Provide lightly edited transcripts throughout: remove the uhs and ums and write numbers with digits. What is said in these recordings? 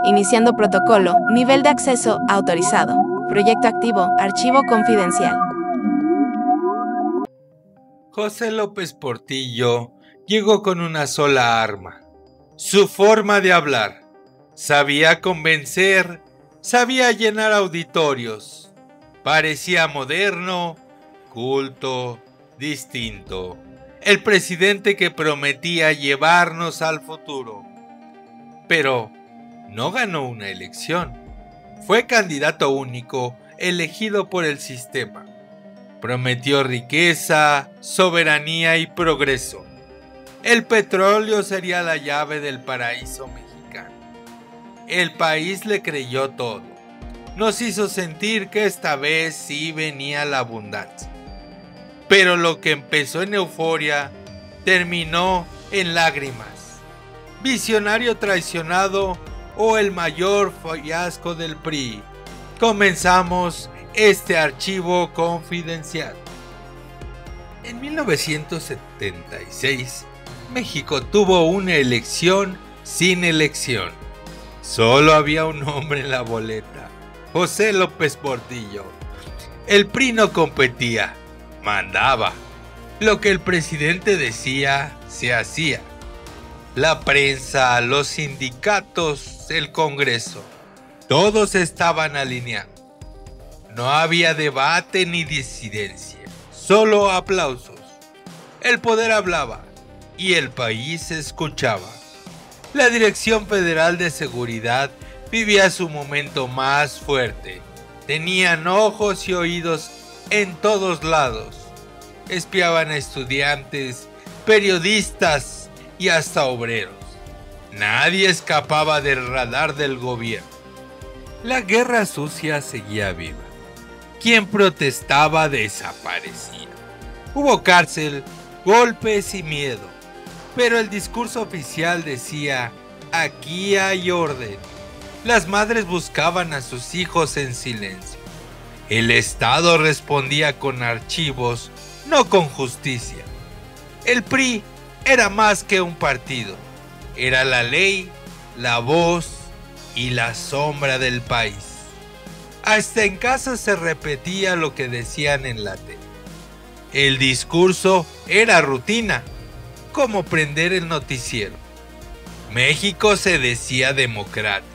Iniciando protocolo, nivel de acceso autorizado. Proyecto activo, archivo confidencial. José López Portillo llegó con una sola arma: su forma de hablar. Sabía convencer, sabía llenar auditorios. Parecía moderno, culto, distinto. El presidente que prometía llevarnos al futuro. Pero no ganó una elección. Fue candidato único, elegido por el sistema. Prometió riqueza, soberanía y progreso. El petróleo sería la llave del paraíso mexicano. El país le creyó todo. Nos hizo sentir que esta vez sí venía la abundancia. Pero lo que empezó en euforia terminó en lágrimas. Visionario traicionado o el mayor fiasco del PRI. Comenzamos este archivo confidencial. En 1976, México tuvo una elección sin elección. Solo había un hombre en la boleta: José López Portillo. El PRI no competía, mandaba. Lo que el presidente decía, se hacía. La prensa, los sindicatos, el Congreso, todos estaban alineados. No había debate ni disidencia, solo aplausos. El poder hablaba y el país escuchaba. La Dirección Federal de Seguridad vivía su momento más fuerte. Tenían ojos y oídos en todos lados. Espiaban a estudiantes, periodistas y hasta obreros. Nadie escapaba del radar del gobierno. La guerra sucia seguía viva. Quien protestaba desaparecía. Hubo cárcel, golpes y miedo, pero el discurso oficial decía: aquí hay orden. Las madres buscaban a sus hijos en silencio. El Estado respondía con archivos, no con justicia. El PRI era más que un partido. Era la ley, la voz y la sombra del país. Hasta en casa se repetía lo que decían en la tele. El discurso era rutina, como prender el noticiero. México se decía democrático,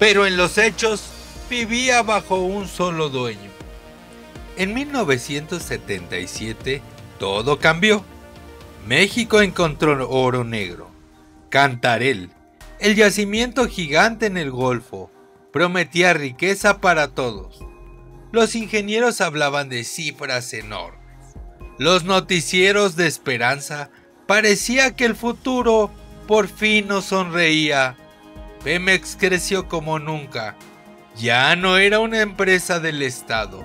pero en los hechos vivía bajo un solo dueño. En 1977 todo cambió. México encontró oro negro, Cantarell, el yacimiento gigante en el Golfo. Prometía riqueza para todos. Los ingenieros hablaban de cifras enormes. Los noticieros de esperanza parecía que el futuro por fin nos sonreía. Pemex creció como nunca. Ya no era una empresa del Estado,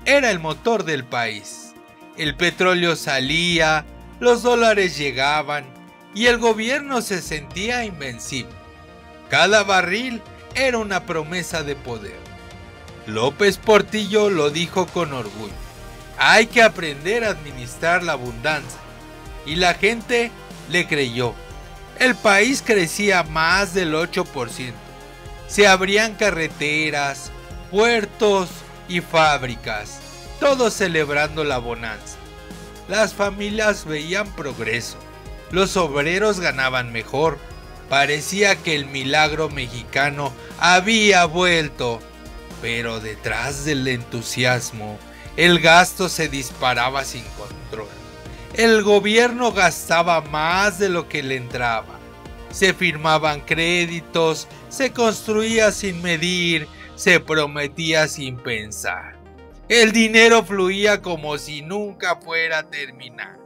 era el motor del país. El petróleo salía, los dólares llegaban y el gobierno se sentía invencible. Cada barril era una promesa de poder. López Portillo lo dijo con orgullo: hay que aprender a administrar la abundancia. Y la gente le creyó. El país crecía más del 8%. Se abrían carreteras, puertos y fábricas, todos celebrando la bonanza. Las familias veían progreso. Los obreros ganaban mejor. Parecía que el milagro mexicano había vuelto, pero detrás del entusiasmo, el gasto se disparaba sin control. El gobierno gastaba más de lo que le entraba. Se firmaban créditos, se construía sin medir, se prometía sin pensar. El dinero fluía como si nunca fuera a terminar.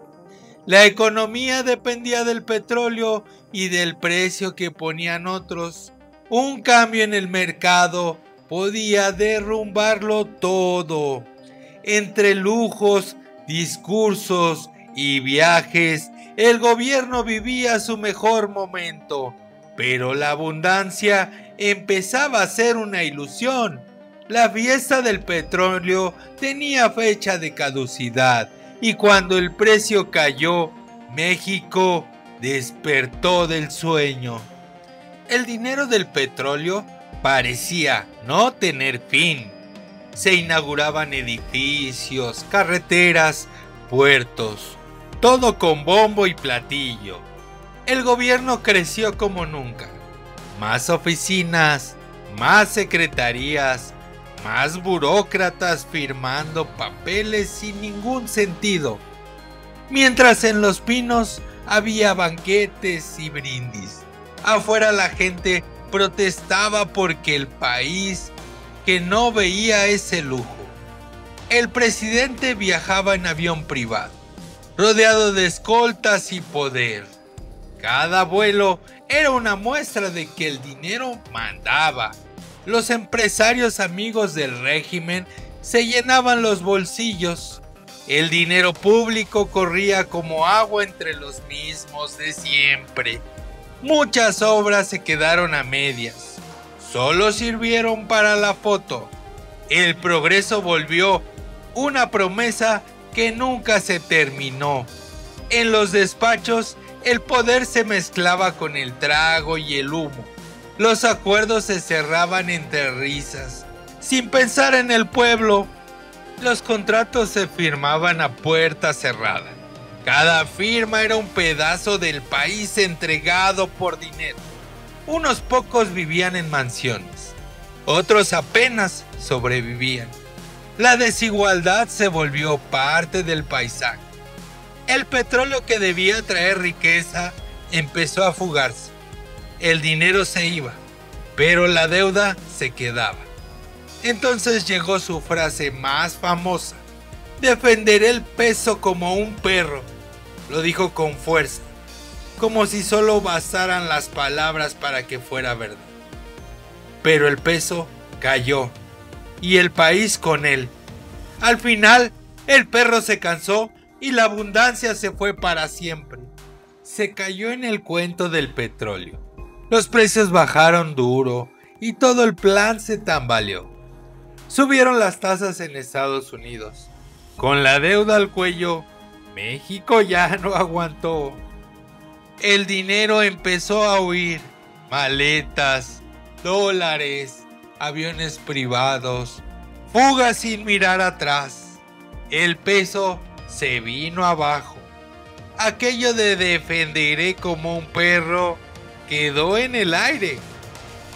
La economía dependía del petróleo y del precio que ponían otros. Un cambio en el mercado podía derrumbarlo todo. Entre lujos, discursos y viajes, el gobierno vivía su mejor momento. Pero la abundancia empezaba a ser una ilusión. La fiesta del petróleo tenía fecha de caducidad. Y cuando el precio cayó, México despertó del sueño. El dinero del petróleo parecía no tener fin. Se inauguraban edificios, carreteras, puertos, todo con bombo y platillo. El gobierno creció como nunca. Más oficinas, más secretarías, más burócratas firmando papeles sin ningún sentido. Mientras en Los Pinos había banquetes y brindis. Afuera la gente protestaba porque el país que no veía ese lujo. El presidente viajaba en avión privado, rodeado de escoltas y poder. Cada vuelo era una muestra de que el dinero mandaba. Los empresarios amigos del régimen se llenaban los bolsillos. El dinero público corría como agua entre los mismos de siempre. Muchas obras se quedaron a medias. Solo sirvieron para la foto. El progreso volvió una promesa que nunca se terminó. En los despachos, el poder se mezclaba con el trago y el humo. Los acuerdos se cerraban entre risas, sin pensar en el pueblo. Los contratos se firmaban a puerta cerrada. Cada firma era un pedazo del país entregado por dinero. Unos pocos vivían en mansiones, otros apenas sobrevivían. La desigualdad se volvió parte del paisaje. El petróleo que debía traer riqueza empezó a fugarse. El dinero se iba, pero la deuda se quedaba. Entonces llegó su frase más famosa: defenderé el peso como un perro. Lo dijo con fuerza, como si solo bastaran las palabras para que fuera verdad. Pero el peso cayó, y el país con él. Al final, el perro se cansó y la abundancia se fue para siempre. Se cayó en el cuento del petróleo. Los precios bajaron duro y todo el plan se tambaleó. Subieron las tasas en Estados Unidos. Con la deuda al cuello, México ya no aguantó. El dinero empezó a huir. Maletas, dólares, aviones privados, fugas sin mirar atrás. El peso se vino abajo. Aquello de defenderé como un perro quedó en el aire.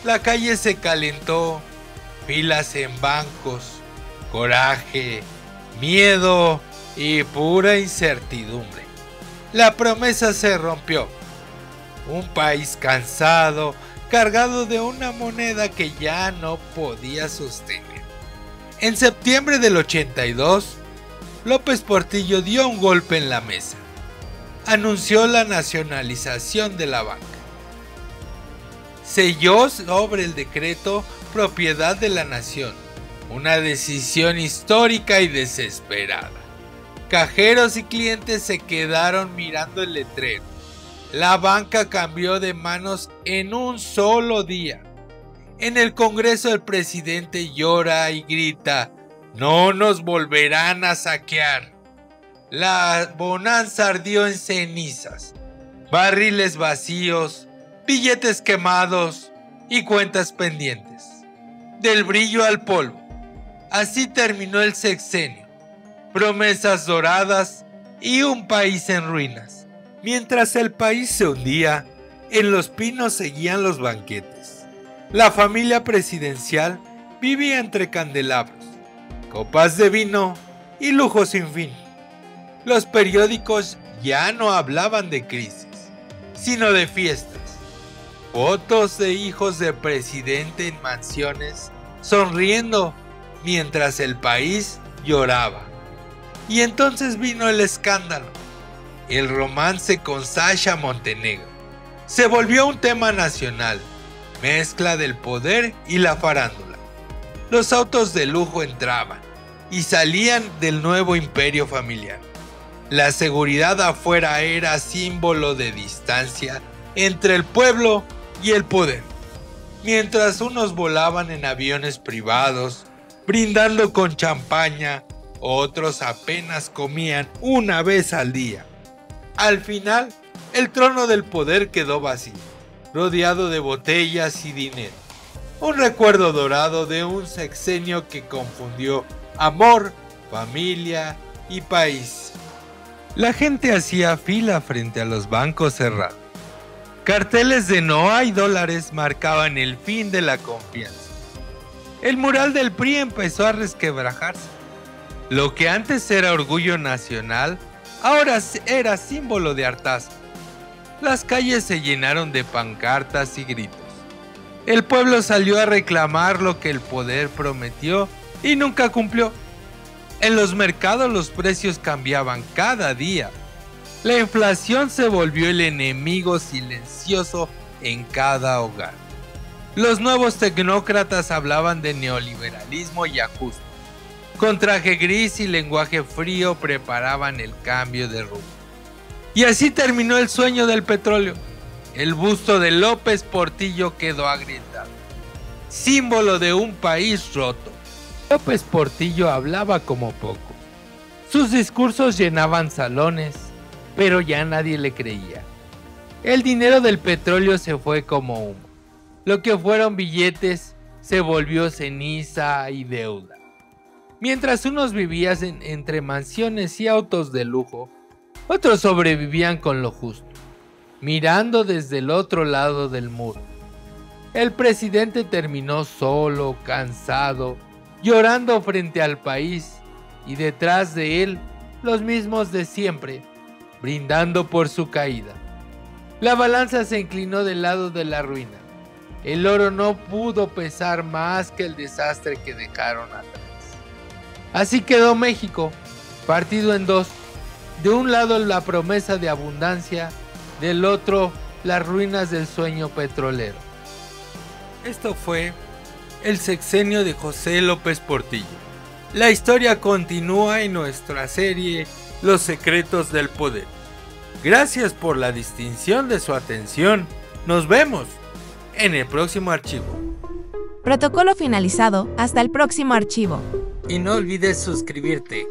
La calle se calentó, filas en bancos, coraje, miedo y pura incertidumbre. La promesa se rompió. Un país cansado, cargado de una moneda que ya no podía sostener. En septiembre del 82, López Portillo dio un golpe en la mesa. Anunció la nacionalización de la banca. Selló sobre el decreto propiedad de la nación, una decisión histórica y desesperada. Cajeros y clientes se quedaron mirando el letrero. La banca cambió de manos en un solo día. En el Congreso el presidente llora y grita: no nos volverán a saquear. La bonanza ardió en cenizas, barriles vacíos, billetes quemados y cuentas pendientes. Del brillo al polvo. Así terminó el sexenio. Promesas doradas y un país en ruinas. Mientras el país se hundía, en Los Pinos seguían los banquetes. La familia presidencial vivía entre candelabros, copas de vino y lujo sin fin. Los periódicos ya no hablaban de crisis, sino de fiestas. Fotos de hijos de presidente en mansiones sonriendo mientras el país lloraba. Y entonces vino el escándalo. El romance con Sasha Montenegro se volvió un tema nacional, mezcla del poder y la farándula. Los autos de lujo entraban y salían del nuevo imperio familiar. La seguridad afuera era símbolo de distancia entre el pueblo y el poder. Mientras unos volaban en aviones privados, brindando con champaña, otros apenas comían una vez al día. Al final, el trono del poder quedó vacío, rodeado de botellas y dinero. Un recuerdo dorado de un sexenio que confundió amor, familia y país. La gente hacía fila frente a los bancos cerrados. Carteles de no hay dólares marcaban el fin de la confianza. El mural del PRI empezó a resquebrajarse. Lo que antes era orgullo nacional, ahora era símbolo de hartazgo. Las calles se llenaron de pancartas y gritos. El pueblo salió a reclamar lo que el poder prometió y nunca cumplió. En los mercados los precios cambiaban cada día. La inflación se volvió el enemigo silencioso en cada hogar. Los nuevos tecnócratas hablaban de neoliberalismo y ajuste. Con traje gris y lenguaje frío preparaban el cambio de rumbo. Y así terminó el sueño del petróleo. El busto de López Portillo quedó agrietado, símbolo de un país roto. López Portillo hablaba como poco. Sus discursos llenaban salones, pero ya nadie le creía. El dinero del petróleo se fue como humo. Lo que fueron billetes se volvió ceniza y deuda. Mientras unos vivían entre mansiones y autos de lujo, otros sobrevivían con lo justo, mirando desde el otro lado del muro. El presidente terminó solo, cansado, llorando frente al país, y detrás de él los mismos de siempre, brindando por su caída. La balanza se inclinó del lado de la ruina. El oro no pudo pesar más que el desastre que dejaron atrás. Así quedó México, partido en dos. De un lado la promesa de abundancia, del otro las ruinas del sueño petrolero. Esto fue el sexenio de José López Portillo. La historia continúa en nuestra serie Los secretos del poder. Gracias por la distinción de su atención. Nos vemos en el próximo archivo. Protocolo finalizado. Hasta el próximo archivo. Y no olvides suscribirte.